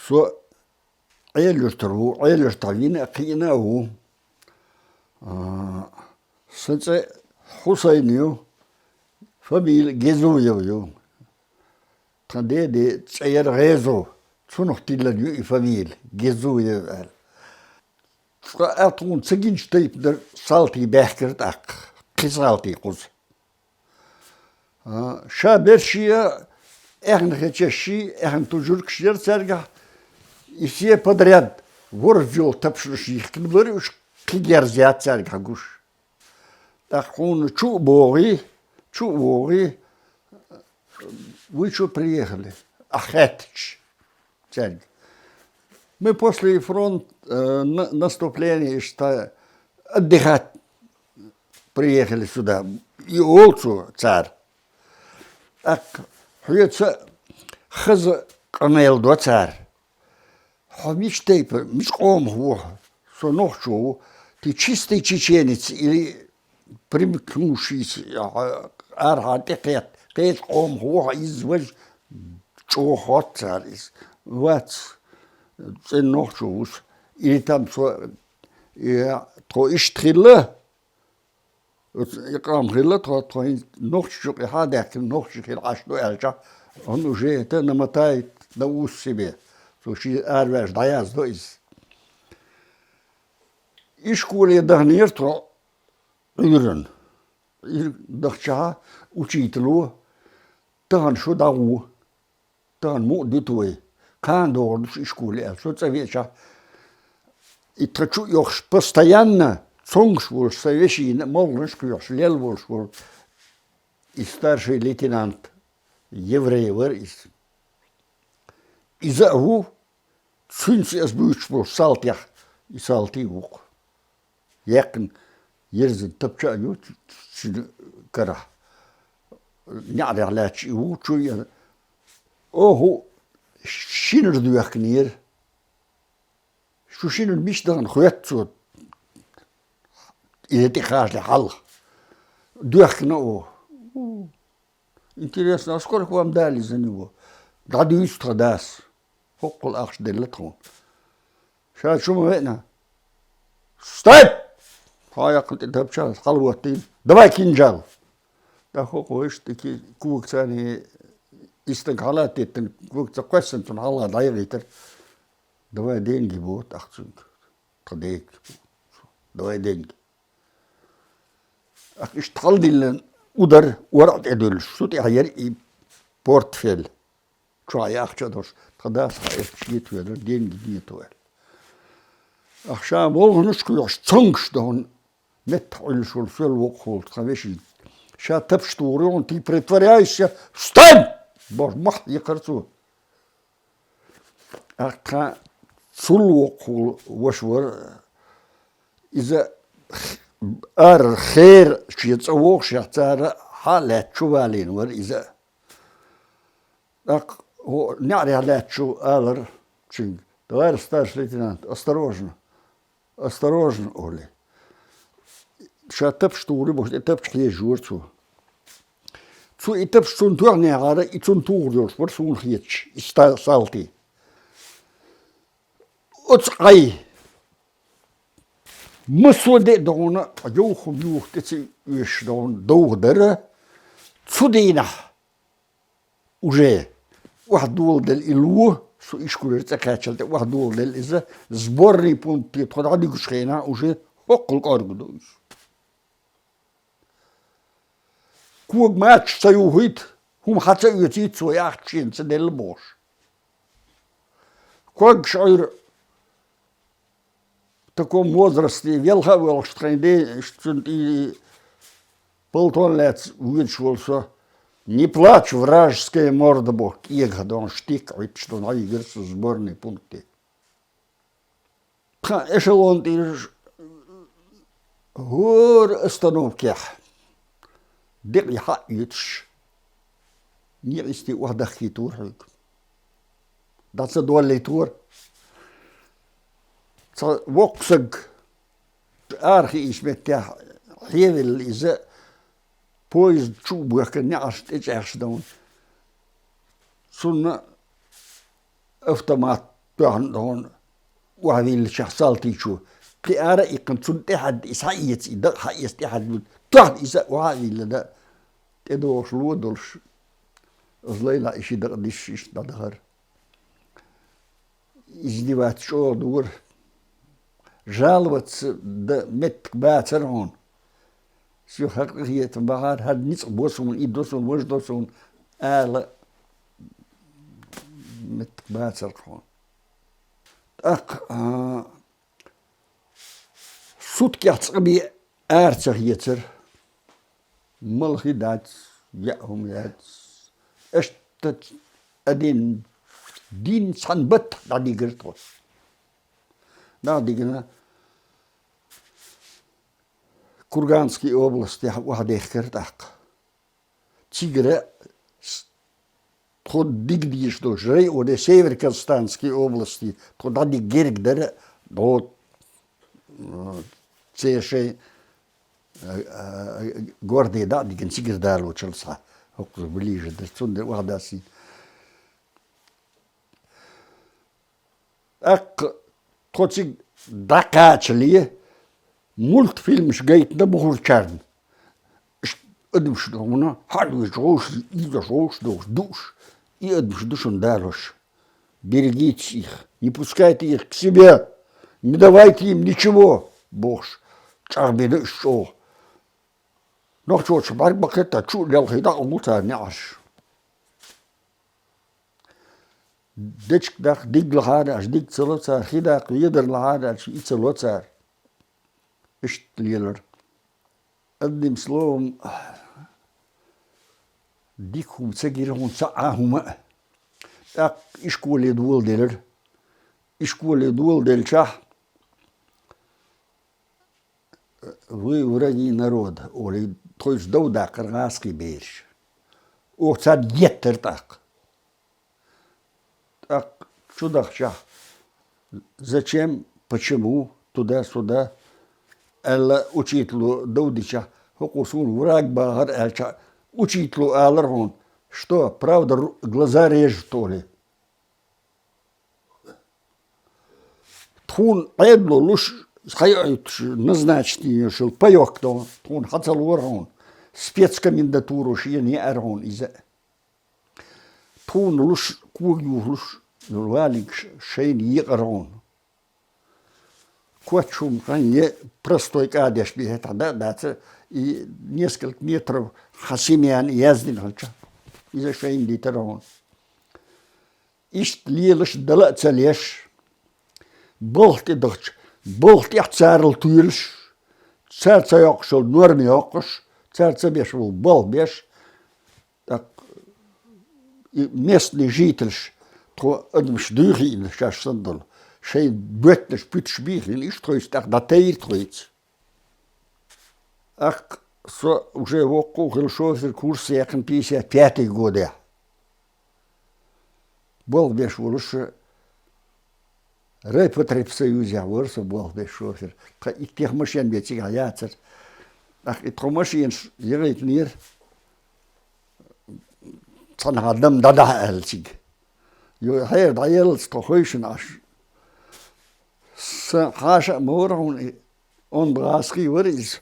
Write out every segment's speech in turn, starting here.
سو عيلشترو عيلشترين قيناو سنت حسينيو فميل جزويو تندي دي تسير غيزو شنو تيلا فميل جزويو فأتون تسجين شتيب در سالتي بحكرت قصالتي قز شابرشيا احنا خدشي احنا تجور كشير سرقة يسيه подряд ورجل تبشرشي كنبري وش كيجر زياد سرقة قوش تخون شو بوغي вы что приехали? Ахетич. Мы после наступления что отдыхать приехали сюда. И Олцу царь. Так, хьется хз канел до царь. Хамич тейпер, миш ком хво, со ночью ты чистый чеченец или примкнувшийся архатекет. Пять ком хво изволь чего хотят из вот це ночью или там so то иштрille я кам хилла то ночью я хадак ночью ашну элча он уже это намотает на ус себе то ши арвеш даяз до из и школе дагнер то уйрен дагча учителю тан шо дагу тан му дитвой Kan door de school, zo te weten. Ik trek je постоянно сонгшвул, совещи на молнышку, лелвушвул. И старший лейтенант евреевер из. И за у цинцы сбючвул салтях и салтивук. Якен ерзен топчаю кара. Нядер лач и учу. Ого. Шинер дуахнир. Что шинер мечтан хуятцу. И это хажли хал. Дуахно. Интересно, а сколько вам дали за него? Дадусь традас. Хокол ахш делатрон. Сейчас что мы видно? Стоп! Хая кнут тапчал, халватин. Давай кинжал. Да хокоиш таки кукцани. Истинг халат это вот заквасен тон хала дайритер. Давай деньги вот ахцунг. Кадек. Давай деньги. Ах ich taldilen удар урат эдül. Шут яер и портфель. Чай ахчадош. Тогда шит ведер деньги нету. Ах ша волгнуш куяш цунгш дон мет ульшул фел вокхол. Хавеши. Ша тапштуры он ты притворяешься. Встань! Боже, мах, я кажу. Ах, цулуокул вашвар из-за архер шьецовок шьцара халет чувалин вар из-за ах, няри халет чу алар чинг. Товарищ старший лейтенант, осторожно, осторожно, Оли. Шатап штуры, может, тап шлежурцу. Zo ik heb zo'n toernaren, ik zo'n toerdeurs, voor zo'n gietje, ik sta salti. Otsai. Musode dona, joch, dit is dan doodere. Zudina. Уже. Wahdul del ilu, zo is kuurt, ik had het wahdul del is, zborri punt, het had ik geschenen, уже hokkel korgdoos. Куг матч союгит, хум хатса ютит своях чинца дел бош. Куг шайр в таком возрасте велхавел штренде, что и полтон лет вычвался. Не плачь, вражеская морда бог, игадон штикает, что на игры сборные пункты. Эшелон ты гор остановки. Дек je gaat iets. Niet is die wat dat giet hoor. Dat ze door leed hoor. Ze woksig. Erg is met ja. Heel is het. Pois tjoebukken. Ja, als het ergens doen. Zo'n automaat تهون وهذه شخصالتي شو تأرى يكون تحد إسحاقيت إذا حيس تحد تحد إسحاق وهذه لدا تدور شلو دولش أصلي لا إشي دقديش إيش دهر إجديات شو دور جالوت د مت باتر هون شو هي تبعار هاد نيس بوسون إيدوسون وجدوسون آل مت باتر هون صوت كيعتقبي آرتغيتر ملخي دات يأهم يات اشتت أدين دين صنبت دادي قرطو دادي قلنا كورغانسكي أوبلستي واحد يخكرت تيجرا تخد ديش دوش ري وده سيفر كرستانسكي أوبلستي تخد دادي جيرك در دو تسيشي غوردي دادي كان سيجر دارلو تشلصها هكذا بليجة درتون واحد أسي تخد داكاتش ليه مولت فيلم شقيت نبغور كارن ادمش دونا حلو جوش إذا جوش دوش и отбеждушен дальше. Берегите их, не пускайте их к себе, не давайте им ничего, Бог. Чарбиды шо. Но что, шабар бакета чу лялхида умута няш. Дечк дах диг лахада, аж диг целоцар, хидак йедер лахада, аж и целоцар. Ишт лилер. Одним словом, ديكهم تسجلهم ساعهم إشكول يدول ديلر إشكول يدول ديل شح وراني نرود ولي تويش دودا قرغاسكي بيش وصاد يتر так что дахша зачем почему туда-сюда элла учителю Daudича хокусун враг багар элча учителю Алларон, что, правда, глаза режет, то ли. Тхун эдло луш назначить шел паёк то, тхун хацал урон, спецкомендатуру шьяни арон из-за. Тхун луш кугю луш валик шейн ерон. Квачум не простой кадеш бежит, да, и несколько метров хасимян яздин хальча. Из-за шейн литерон. Ишт лилыш дала целеш. Болти дохч. Болти царл туйлш. Царца якшел норм якош. Царца бешел бол беш. Так местный жительш. То одмш дюхин шаш сандал. Шейн бетнеш пютшбихин. Ишт троиц так датеир троиц. Уже около шофер курс якен 55-й годы. Был беш лучше рэпотреп союзе, ворса был беш шофер. И тех машин бечи гаяцер. И то машин егет нир. Цан хадам дада элчиг. Ё хайр даел стохойшн аш. С хаша морон он браски ворис.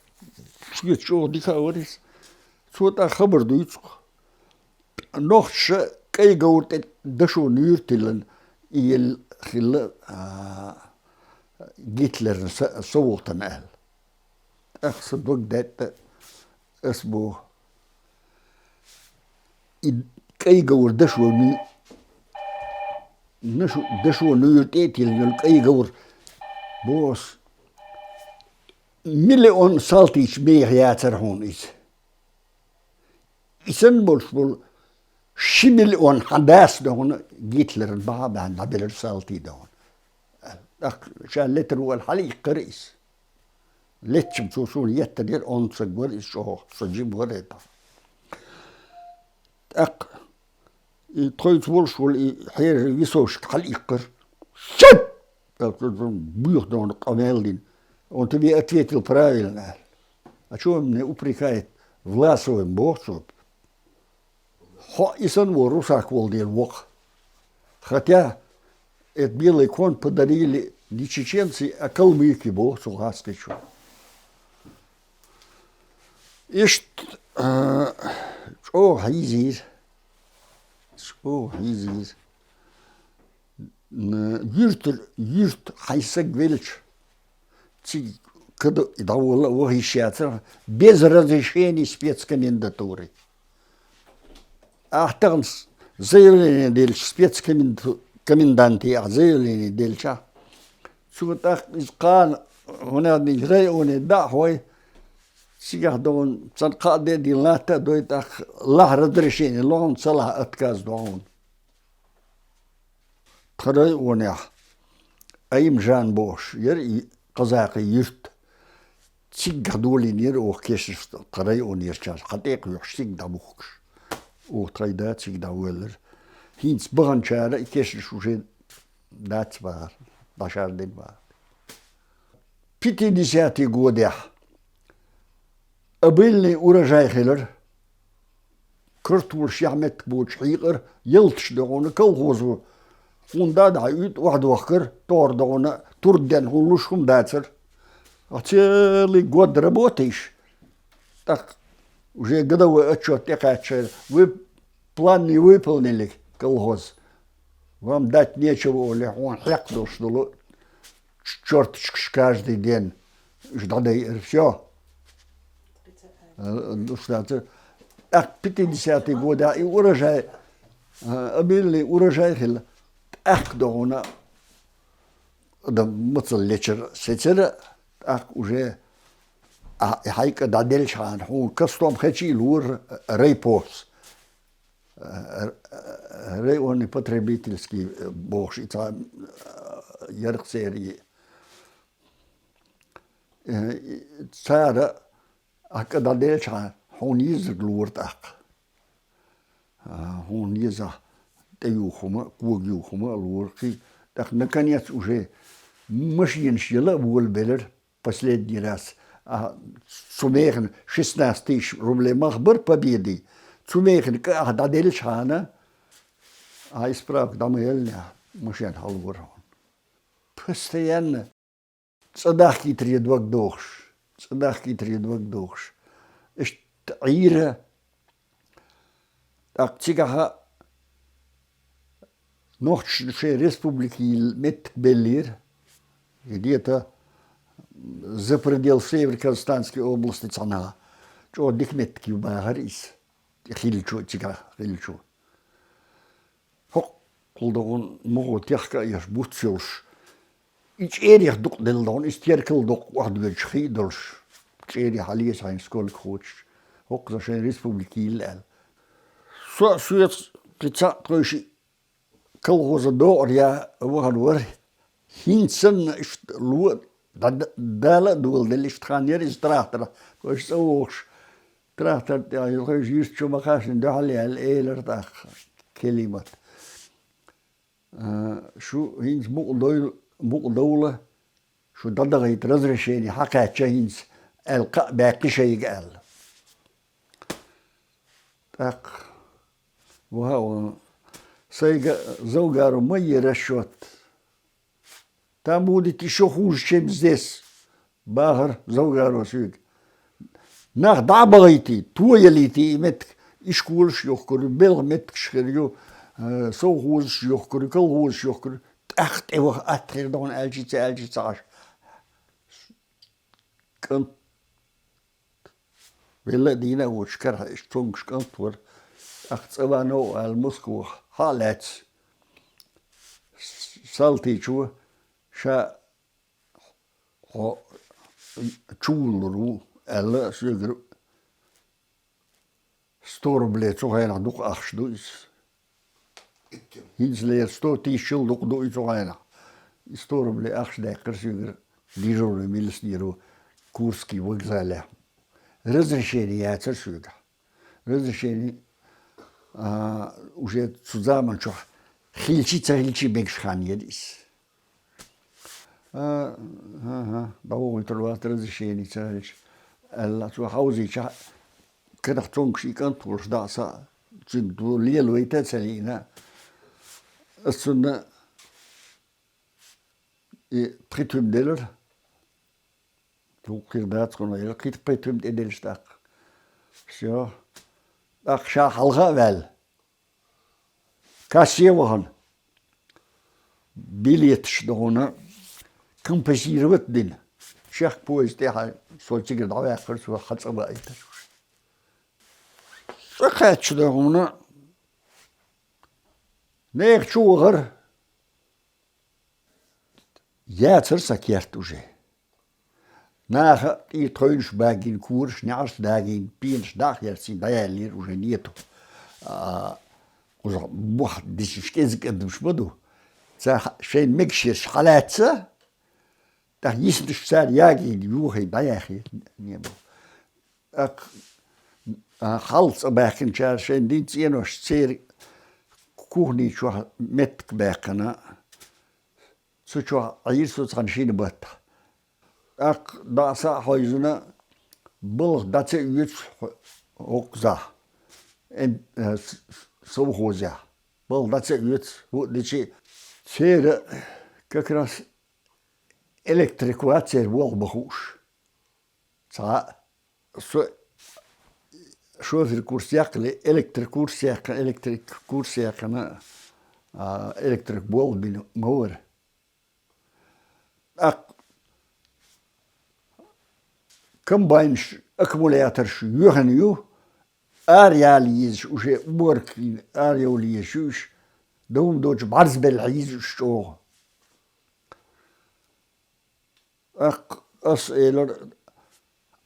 شو ديكا وريس شو تا خبر دويتسق نوخش كي قورت دشو نيرتلن يل خلا جيتلر صوتن اهل اقصد وقت اسبو كي قور دشو دشو نيرتيتل كي قور بوس مليون سالتيش ميغ ياتر هون إيش إسن بول شي مليون حداس دهون جيتلر البعض عن عبير سالتي دهون شان لتر هو الحليق قريس لتشم سوسون يتدير أنصق وريس شو سجيب وريتا تخيط بولش حير يسوش حليق قر شب بيخ دهون قمالين Он тебе ответил правильно. А что он мне упрекает власовым богцом? И сон русак волдил вок. Хотя Это Белый кон подарили не чеченцы, а калмыки, бо, Сулгаской чу. И что гизир, юрт хайсак велич, когда довольно вахищаться, без разрешения спецкомендатуры. А там заявление дельч спецкоменданты, а заявление дельча. Что так искан, он один район, да, хой. Сега дон царка деди лата дой так ла разрешение, лон цала отказ дон. Второй он я. Аим жан бош, ер и казаки юрт. Сега долин ер ох кешерство. Второй он ер час. Хатек юш сега бухш. Ох трайда сега уэлэр. Хинц баганчара и кешерш уже дать бар. Башар ден бар. 50-й годы. Обильный урожай хилер, картуш яхмет боч хигер, елтш дагона колхозу, фунда дают واحد وخر тор дагона турден хулушкум дацер, а целый год работаешь, так уже годовой отчет якача, вы план не выполнили колхоз, вам дать нечего, он хляк дошло, черточка каждый день, ждали все. Ах, 50-й годы, и урожай, обильный урожай хил, ах, догона, да мыцел лечер сетера, ах, уже, а хайка да дельшан, он кастом хачи лур рейпос, рейонный потребительский бог, и там ярцерии, цара. А когда дельча, он язык лурт ак. Он язык теюхума, кугюхума лурки. Так наконец уже машин шила вольбелер последний раз. А сумехен 16 тысяч рублей махбар победы. Сумехен когда дельчана, а исправк дамельня машин халвурон. Постоянно цадахки тридвак дохш. صداقي تريد وقدوش إيش تعيرة أكتيكها نوش في республики مت بلير где-то за предел Северо-Казахстанской области цана что дикметки в Багарис хилчу тика хилчу хок кулдон могут яхка яш бутсилш iets eerder doet dan is tjerkel doch wat we schiedels eerder halies zijn schoolcoach ook zo zijn republiekeel zo het pizza trouwens kolhoze door ja we gaan weer hinsen is lood dat dale doel de licht gaan hier is trachter dus zo trachter ja je juist zo maar gaan de halie al eerder dag kelimat zo hins moet مقدولة شو ضدغي ترزرشيني حكا تشينز القاء باقي شيء قال تاق وهو سيجا زوجارو مي رشوت تامودي تشوخوش شمزدس باهر زوجارو سيج ناخ دعبغيتي تويليتي متك إشكولش يخكر بلغ متك شخريو سوخوش يخكر كلهوش يخكر echt eeuwig achter dan LGC. Kunt willen die nou wat schar is tungs kunt voor echt zo nou al Moskou halet salti chu sha ho chulru alla sugar storblet zo hij nog 8 dus Hins leer sto die schuld ook door iets bijna. Storble achdekker sugar дежурный милиционеру Курский вокзале. Разрешение я церсюга. Разрешение уже zusammen schon хильчи бекшхан едис. Бау трват разрешение церч. Элла zu Hause ich когда тонкший контур да са. Цин ду лелуйте целина. Asuna Pritüm delir. Çok kırdat konuyor. Kit pritüm ederiz tak. Все. Akşa halga vel. Kasiye vahan. Bilet işte ona. Композировать din. Şah poez de ha solçu gibi daha yakır su hatsaba iter. Sakat da ona. Ne yakçuğur. Yatırsak yert уже. Nach и тройш багин курш, няш дагин, пинш дах ярсин, да я лир уже нету. Уже бух десишкезик эдмш буду. За шейн микшиш халатса. Да есть сар яги юхи баяхи не был. Халс бахин чар шейн динц енош цер кухни чо метк бахана. Сучо айрсу цаншин бат. Dasa hayzına bıl datse üç okza en совхозя bıl datse üç bu diçi çeyre kakras elektrik vatser bol bahuş sa şoför kurs yaklı elektrik kurs yakına elektrik bol bin motor комбайн аккумулятор юханью арьялиз уже уборки арьялиз дом дочь барзбел айз что ас элор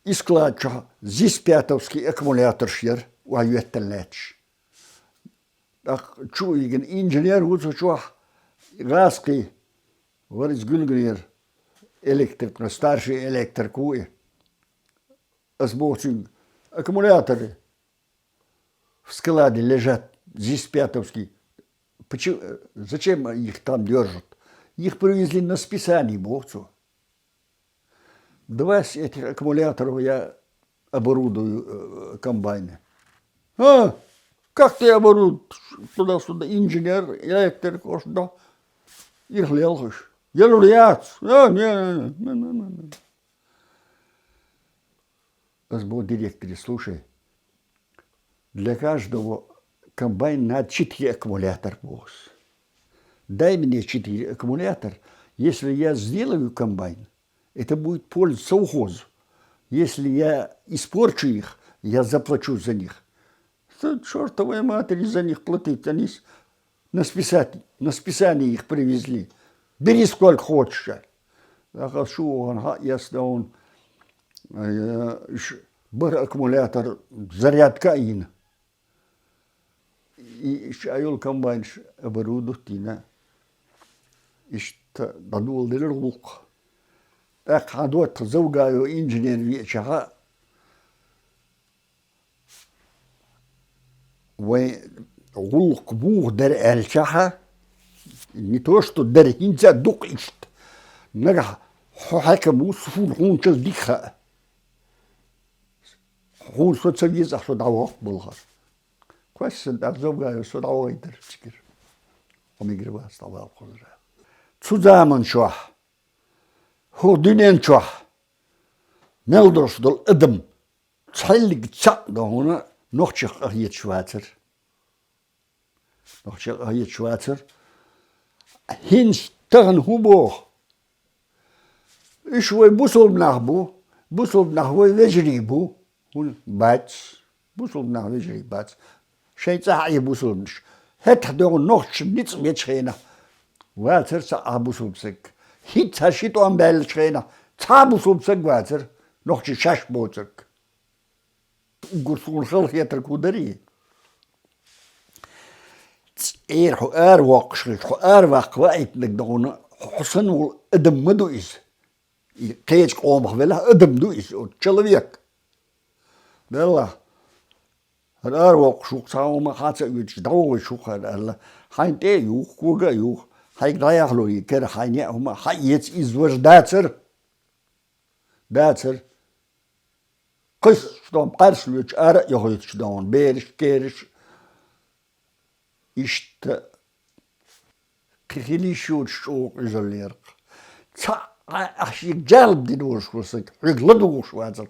исклача зиспятовский аккумулятор шер уаюттелнеч чуиген инженер учу газки варис гүлгнер электрик старший электрик уи Сборчик аккумуляторы в складе лежат, здесь пятовские. Почему, зачем их там держат? Их привезли на списание, богцу. 20 этих аккумуляторов я оборудую комбайны. Как ты оборудуешь? Туда-сюда инженер, электрик, да. Их лелхаш. Я луяц. Не. Был директор, слушай, для каждого комбайна надо 4 аккумулятора. Дай мне 4 аккумулятора. Если я сделаю комбайн, это будет польза совхозу. Если я испорчу их, я заплачу за них. Чертовой матери за них платить. Они на списание их привезли. Бери сколько хочешь. Если он бар аккумулятор зарядка ин. И шайол комбайн оборудована. И что дадул дилер лук. Так хадот заугаю инженер вечера. Вы лук бух дар эльчаха. Не то что дар хинца дук ишт. Нага حكموا صفون هون تلديخها هون социализм что дало было كويس ده زوجة سوداء يقدر تفكر وميجروا استوى خضرة zusammen شو هو دينين شو نلدرس دل أدم تحلق تسع ده هنا نخشق هي شواتر هنش تغن هو شوي بوصل بنحبو ويجريبو هون باتس بوصل بنحبو ويجري باتس شيء صحيح بوصل مش هات حدو نوخش نيتس بيتشينا واتر صح بوصل بسك هيت هشيتو ام بالشينا تا بوصل بسك واتر نوخش شاش بوتك قرصون خلق يتركو دري هو وقت وقت نقدون حسن والأدم مدو إيش كيش قوم خبلا أدم دو إيش человек دلله وقت شو ساو ما خاطر يجي داو شو خير هاين تي يوخ كوجا يوخ هاي ضايع له يكر هاي هما هاي يزور داتر قص شلون قرش ليش أرى يهوي شلون بيرش كيرش إشت كخيلي شو إزولير Als je gelb die doorschwitzt, ik glad doorschwitzt.